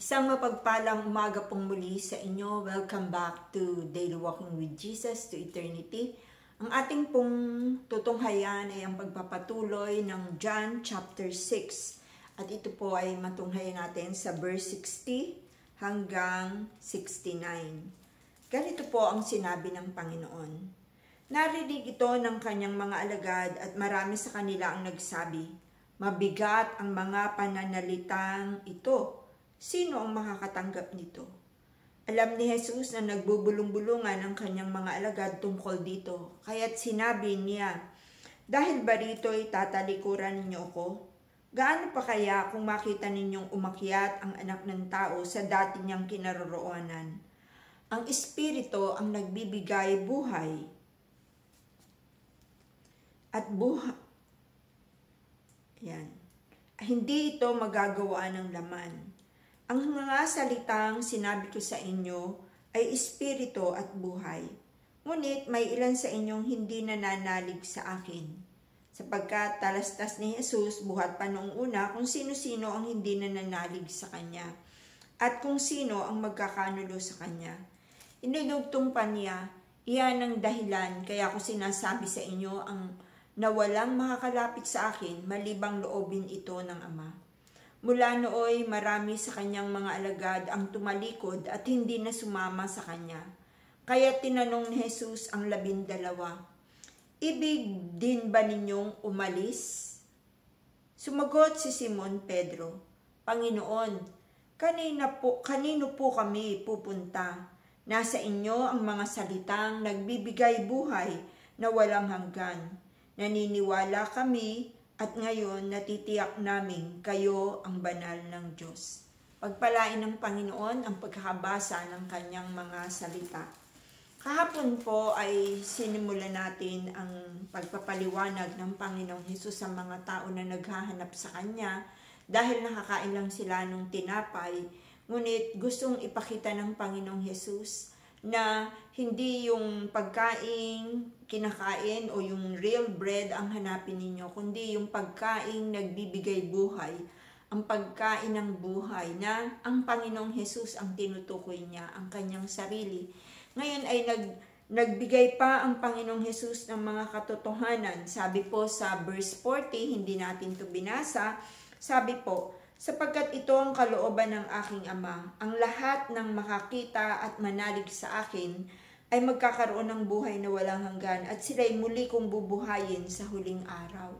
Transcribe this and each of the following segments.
Isang mapagpalang umaga pong muli sa inyo. Welcome back to Daily Walking with Jesus to Eternity. Ang ating pong tutunghayan ay ang pagpapatuloy ng John chapter 6. At ito po ay matunghayan natin sa verse 60 hanggang 69. Ganito po ang sinabi ng Panginoon. Narinig ito ng kanyang mga alagad at marami sa kanila ang nagsabi, "Mabigat ang mga pananalitang ito. Sino ang makakatanggap nito?" Alam ni Jesus na nagbubulong-bulungan ang kanyang mga alagad tungkol dito. Kaya't sinabi niya, "Dahil ba rito'y tatalikuran ninyo ako? Gaano pa kaya kung makita ninyong umakyat ang anak ng tao sa dati niyang kinaroroonan? Ang Espiritu ang nagbibigay buhay. At buhay, hindi ito magagawa ng laman. Ang mga salitang sinabi ko sa inyo ay espiritu at buhay. Ngunit may ilan sa inyong hindi nananalig sa akin. Sapagkat talastas ni Jesus buhat pa noong una kung sino-sino ang hindi nananalig sa Kanya. At kung sino ang magkakanulo sa Kanya. Inidugtong pa niya, iyan ang dahilan kaya ko sinasabi sa inyo na walang makakalapit sa akin malibang loobin ito ng Ama. Mula nooy marami sa kanyang mga alagad ang tumalikod at hindi na sumama sa kanya. Kaya tinanong ni Jesus ang 12, "Ibig din ba ninyong umalis?" Sumagot si Simon Pedro, "Panginoon, kanino po kami pupunta? Nasa inyo ang mga salitang nagbibigay buhay na walang hanggan. Naniniwala kami at ngayon natitiyak namin kayo ang banal ng Diyos." Pagpalain ng Panginoon ang pagkakabasa ng kanyang mga salita. Kahapon po ay sinimulan natin ang pagpapaliwanag ng Panginoong Hesus sa mga tao na naghahanap sa Kanya dahil nakakain lang sila ng tinapay. Ngunit gustong ipakita ng Panginoong Hesus na hindi yung pagkain kinakain o yung real bread ang hanapin ninyo, kundi yung pagkain nagbibigay buhay, ang pagkain ng buhay na ang Panginoong Hesus ang tinutukoy niya, ang kanyang sarili. Ngayon ay nagbigay pa ang Panginoong Hesus ng mga katotohanan. Sabi po sa verse 40, hindi natin to binasa, sabi po, "Sapagkat ito ang kalooban ng aking Ama, ang lahat ng makakita at manalig sa akin ay magkakaroon ng buhay na walang hanggan at sila'y muli kong bubuhayin sa huling araw."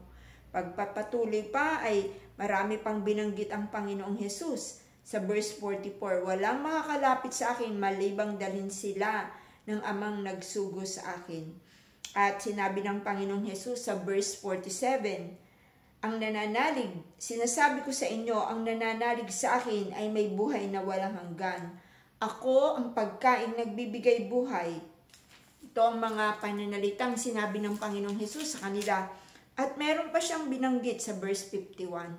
Pagpapatuloy pa ay marami pang binanggit ang Panginoong Hesus. Sa verse 44, "Walang makakalapit sa akin malibang dalhin sila ng Amang nagsugo sa akin." At sinabi ng Panginoong Hesus sa verse 47, "Ang nananalig, sinasabi ko sa inyo, ang nananalig sa akin ay may buhay na walang hanggan. Ako ang pagkain nagbibigay buhay." Ito ang mga pananalitang sinabi ng Panginoong Hesus sa kanila. At meron pa siyang binanggit sa verse 51.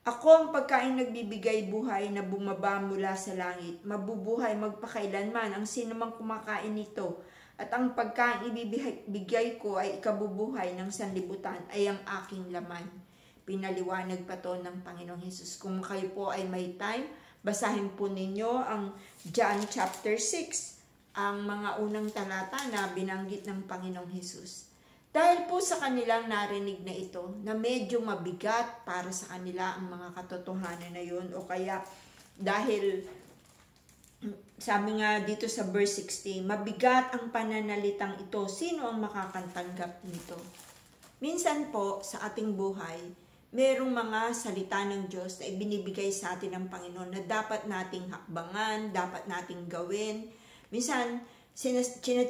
"Ako ang pagkain nagbibigay buhay na bumaba mula sa langit. Mabubuhay magpakailanman ang sinumang kumakain nito. At ang pagkain ibibigay ko ay ikabubuhay ng sanlibutan ay ang aking laman." Pinaliwanag pa to ng Panginoong Hesus. Kung kayo po ay may time, basahin po ninyo ang John chapter 6, ang mga unang talata na binanggit ng Panginoong Hesus. Dahil po sa kanilang narinig na ito, na medyo mabigat para sa kanila ang mga katotohanan na yun, o kaya dahil sabi nga dito sa verse 60, "Mabigat ang pananalitang ito, sino ang makakatanggap nito?" Minsan po sa ating buhay, merong mga salita ng Diyos na ibinibigay sa atin ng Panginoon na dapat nating hakbangan, dapat nating gawin. Minsan,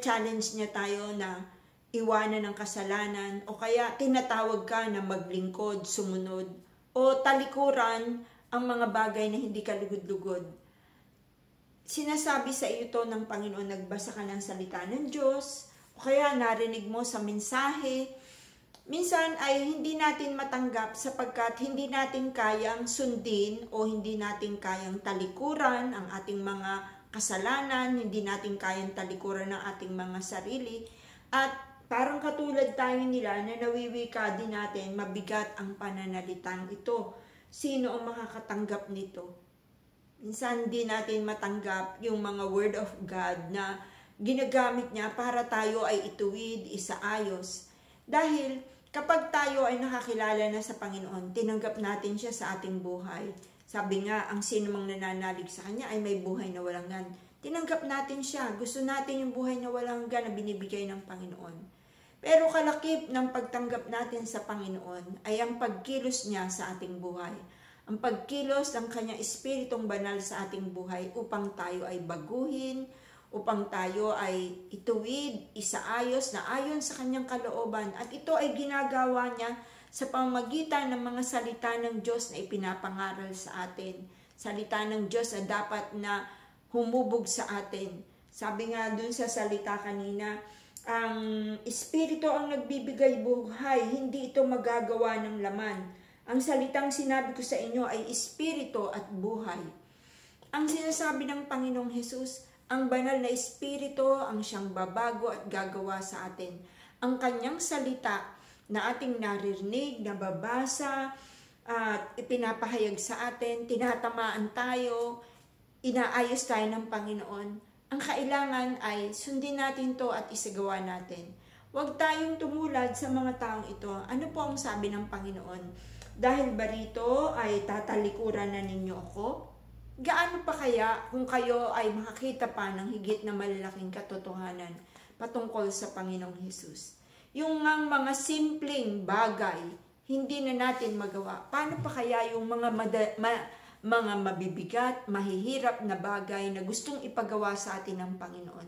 challenge niya tayo na iwanan ng kasalanan o kaya tinatawag ka na maglingkod, sumunod o talikuran ang mga bagay na hindi ka lugod-lugod. Sinasabi sa iyo to ng Panginoon, nagbasa ka ng salita ng Diyos o kaya narinig mo sa mensahe. Minsan ay hindi natin matanggap sapagkat hindi natin kayang sundin o hindi natin kayang talikuran ang ating mga kasalanan, hindi natin kayang talikuran ang ating mga sarili. At parang katulad tayo nila na nawiwika din natin, mabigat ang pananalitang ito. Sino ang makakatanggap nito? Minsan di natin matanggap yung mga word of God na ginagamit niya para tayo ay ituwid, isaayos. Dahil kapag tayo ay nakakilala na sa Panginoon, tinanggap natin siya sa ating buhay. Sabi nga, ang sino mang nananalig sa Kanya ay may buhay na walang hanggan. Tinanggap natin siya. Gusto natin yung buhay na walang hanggan na binibigay ng Panginoon. Pero kalakip ng pagtanggap natin sa Panginoon ay ang pagkilos niya sa ating buhay. Ang pagkilos ng Kanyang Espiritong Banal sa ating buhay upang tayo ay baguhin, upang tayo ay ituwid, isaayos na ayon sa Kanyang kalooban. At ito ay ginagawa niya sa pamamagitan ng mga salita ng Diyos na ipinapangaral sa atin. Salita ng Diyos na dapat na humubog sa atin. Sabi nga dun sa salita kanina, ang Espiritu ang nagbibigay buhay, hindi ito magagawa ng laman. Ang salitang sinabi ko sa inyo ay Espiritu at buhay. Ang sinasabi ng Panginoong Hesus, ang banal na Espiritu ang siyang babago at gagawa sa atin. Ang Kanyang salita na ating naririnig, nababasa, at ipinapahayag sa atin, tinatamaan tayo, inaayos tayo ng Panginoon. Ang kailangan ay sundin natin to at isagawa natin. Huwag tayong tumulad sa mga taong ito. Ano po ang sabi ng Panginoon? Dahil ba rito ay tatalikuran na ninyo ako? Gaano pa kaya kung kayo ay makakita pa ng higit na malalaking katotohanan patungkol sa Panginoong Hesus? Yung mga simpleng bagay, hindi na natin magawa. Paano pa kaya yung mga mabibigat, mahihirap na bagay na gustong ipagawa sa atin ng Panginoon?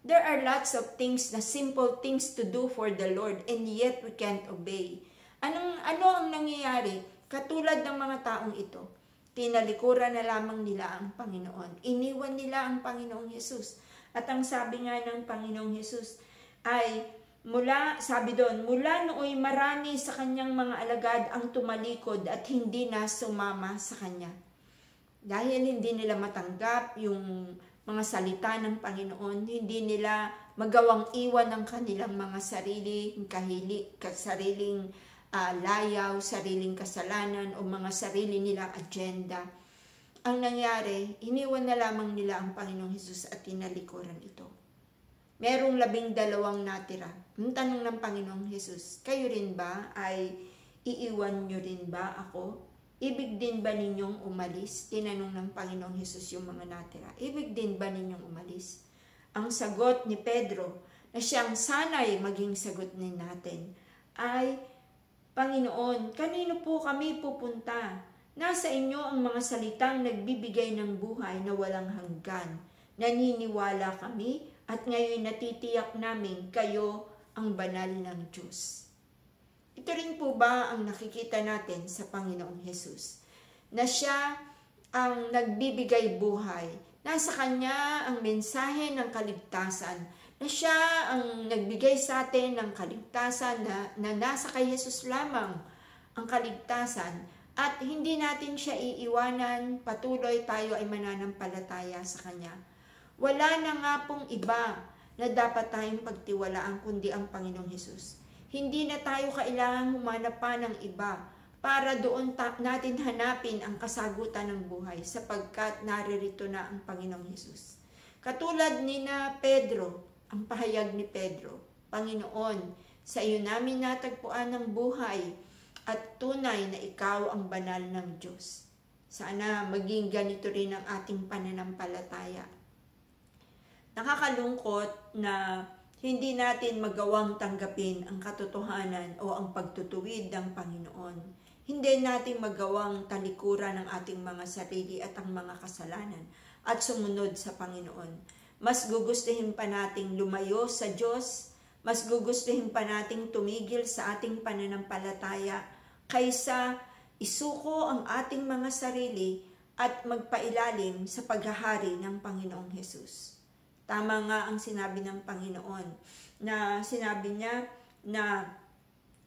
There are lots of things na simple things to do for the Lord and yet we can't obey. Ano ang nangyayari? Katulad ng mga taong ito, tinalikuran na lamang nila ang Panginoon. Iniwan nila ang Panginoong Hesus. At ang sabi nga ng Panginoong Hesus ay, sabi doon, mula nooy marami sa Kanyang mga alagad ang tumalikod at hindi na sumama sa Kanya. Dahil hindi nila matanggap yung mga salita ng Panginoon, hindi nila magawang iwan ng kanilang mga sariling layaw, sariling kasalanan o mga sarili nilang agenda. Ang nangyari, iniwan na lamang nila ang Panginoong Hesus at tinalikuran ito. Merong 12 natira. Ang tanong ng Panginoong Hesus, kayo rin ba ay iiwan nyo rin ba ako? Ibig din ba ninyong umalis? Tinanong ng Panginoong Hesus yung mga natira. Ibig din ba ninyong umalis? Ang sagot ni Pedro, na siyang sana'y maging sagot din natin, ay, Panginoon, kanino po kami pupunta? Nasa inyo ang mga salitang nagbibigay ng buhay na walang hanggan. Naniniwala kami at ngayon natitiyak namin kayo ang banal ng Diyos. Ito rin po ba ang nakikita natin sa Panginoong Hesus? Na siya ang nagbibigay buhay. Nasa Kanya ang mensahe ng kaligtasan. Na siya ang nagbigay sa atin ng kaligtasan na nasa kay Jesus lamang ang kaligtasan. At hindi natin siya iiwanan, patuloy tayo ay mananampalataya sa Kanya. Wala na nga pong iba na dapat tayong pagtiwalaan kundi ang Panginoong Hesus. Hindi na tayo kailangang humanap pa ng iba para doon natin hanapin ang kasagutan ng buhay sapagkat naririto na ang Panginoong Hesus. Katulad ni na Pedro, ang pahayag ni Pedro, Panginoon, sa iyo namin natagpuan ng buhay at tunay na ikaw ang banal ng Diyos. Sana maging ganito rin ang ating pananampalataya. Nakakalungkot na hindi natin magawang tanggapin ang katotohanan o ang pagtutuwid ng Panginoon. Hindi natin magawang talikuran ang ating mga sarili at ang mga kasalanan at sumunod sa Panginoon. Mas gugustuhin pa nating lumayo sa Diyos, mas gugustuhin pa nating tumigil sa ating pananampalataya kaysa isuko ang ating mga sarili at magpailalim sa paghahari ng Panginoong Hesus. Tama nga ang sinabi ng Panginoon na sinabi niya na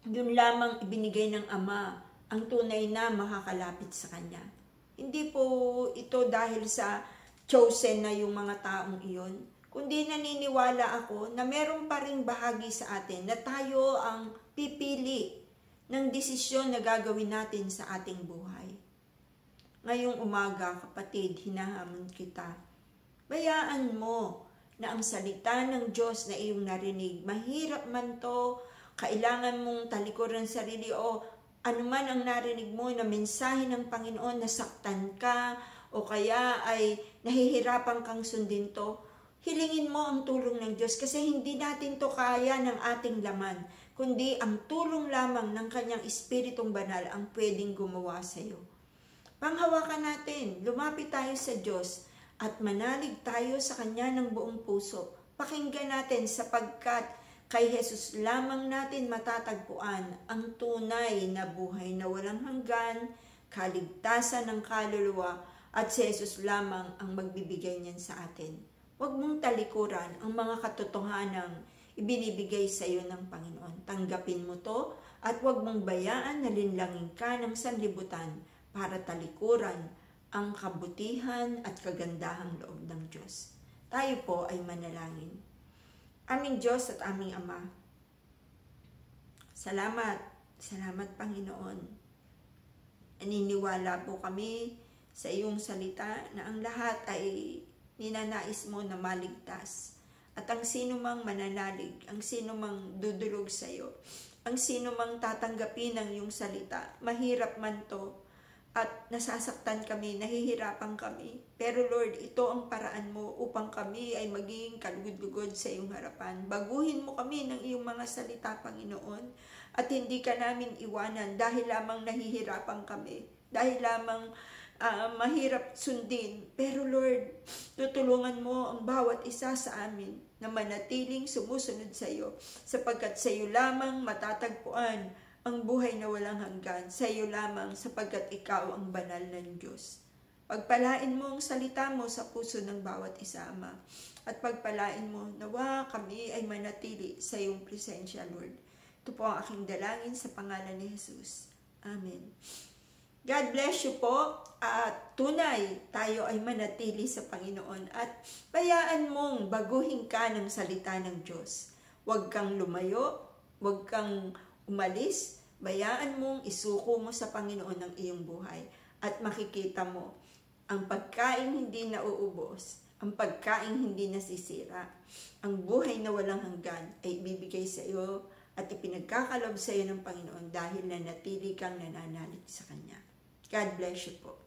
yun lamang ibinigay ng Ama ang tunay na makakalapit sa Kanya. Hindi po ito dahil sa chosen na yung mga taong iyon, kundi naniniwala ako na meron pa ring bahagi sa atin na tayo ang pipili ng desisyon na gagawin natin sa ating buhay. Ngayong umaga, kapatid, hinahamon kita. Bayaan mo na ang salita ng Diyos na iyong narinig, mahirap man to, kailangan mong talikuran sarili o anuman ang narinig mo na mensahe ng Panginoon, nasaktan ka o kaya ay nahihirapan kang sundin to, hilingin mo ang tulong ng Diyos kasi hindi natin to kaya ng ating laman, kundi ang tulong lamang ng Kanyang Espiritong Banal ang pwedeng gumawa sa iyo. Panghawakan natin, lumapit tayo sa Diyos at manalig tayo sa Kanya ng buong puso. Pakinggan natin sapagkat kay Jesus lamang natin matatagpuan ang tunay na buhay na walang hanggan, kaligtasan ng kaluluwa, at si Jesus lamang ang magbibigay niyan sa atin. Huwag mong talikuran ang mga katotohanang ibinibigay sa iyo ng Panginoon. Tanggapin mo to at huwag mong bayaan na linlangin ka ng sanlibutan para talikuran ang kabutihan at kagandahang loob ng Diyos. Tayo po ay manalangin. Aming Diyos at aming Ama, salamat Panginoon. Naniniwala po kami sa iyong salita na ang lahat ay ninanais mo na maligtas. At ang sino mang mananalig, ang sino mang dudulog sa iyo, ang sino mang tatanggapin ng iyong salita, mahirap man to, at nasasaktan kami, nahihirapan kami. Pero Lord, ito ang paraan mo upang kami ay maging kalugod-lugod sa iyong harapan. Baguhin mo kami ng iyong mga salita, Panginoon, at hindi ka namin iwanan dahil lamang nahihirapan kami, dahil lamang mahirap sundin. Pero Lord, tutulungan mo ang bawat isa sa amin na manatiling sumusunod sa iyo, sapagkat sa iyo lamang matatagpuan ang buhay na walang hanggan, sa iyo lamang sapagkat ikaw ang banal ng Diyos. Pagpalain mo ang salita mo sa puso ng bawat isa, Ama. At pagpalain mo, nawa kami ay manatili sa iyong presensya, Lord. Ito po ang aking dalangin sa pangalan ni Jesus. Amen. God bless you po. At tunay, tayo ay manatili sa Panginoon. At bayaan mong baguhin ka ng salita ng Diyos. Huwag kang lumayo, huwag kang umalis, bayaan mong isuko mo sa Panginoon ang iyong buhay at makikita mo ang pagkain hindi nauubos, ang pagkain hindi nasisira, ang buhay na walang hanggan ay ibibigay sa iyo at ipinagkakalob sa iyo ng Panginoon dahil nanatili kang nananalig sa Kanya. God bless you po.